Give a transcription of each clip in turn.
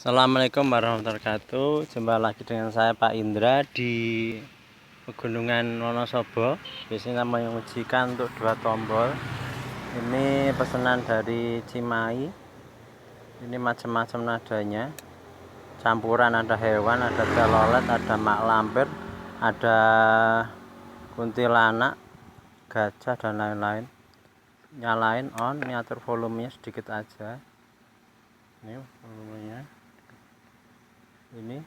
Assalamualaikum warahmatullahi wabarakatuh. Jumpa lagi dengan saya Pak Indra di Pegunungan Wonosobo. Biasanya mengujikan untuk 2 tombol. Ini pesanan dari Cimahi. Ini macam-macam nadanya. Campuran, ada hewan, ada telolet, ada mak lampir, ada kuntilanak, gajah dan lain-lain. Nyalain on, ini atur volumenya sedikit aja. Ini volumenya. Ini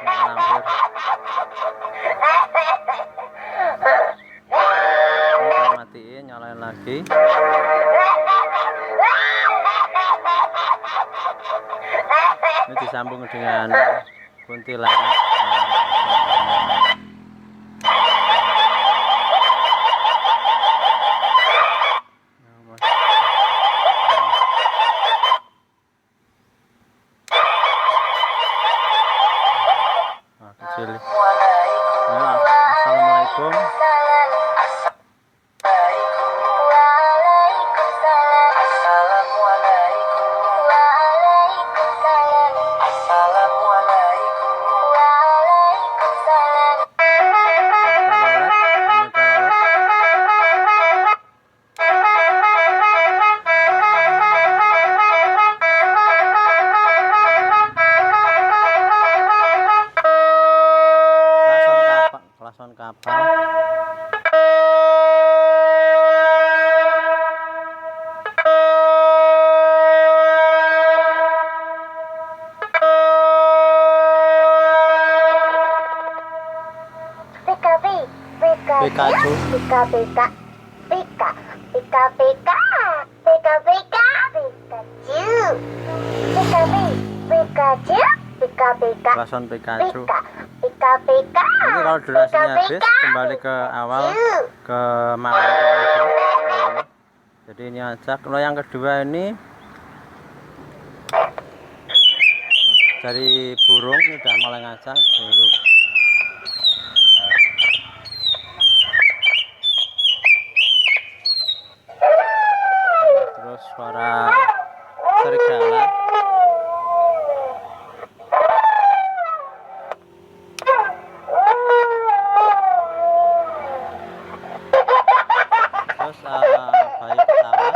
hampir ini saya matiin, nyalain lagi. Ini disambung dengan kuntilanak. Assalamualaikum. Klason kapal. Pikachu. Klason Pikachu. Nanti kalau durasinya habis kembali ke awal ke malam aja. Jadi ini aja. Kalau yang kedua ini dari burung, ini udah mulai ngacak burung. Terus suara serigala. Terus bayi ketawa.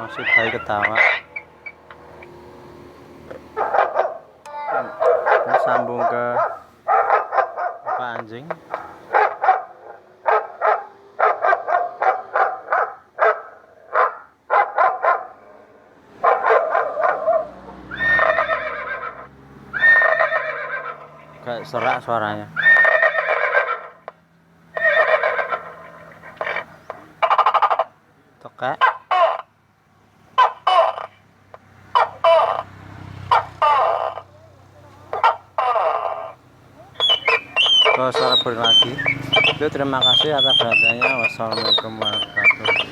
Masih bayi ketawa. Ini sambung ke apa anjing. Kayak serak suaranya. Tokek. Terus suara burung lagi. Itu terima kasih atas perhatiannya. Wassalamualaikum warahmatullahi wabarakatuh.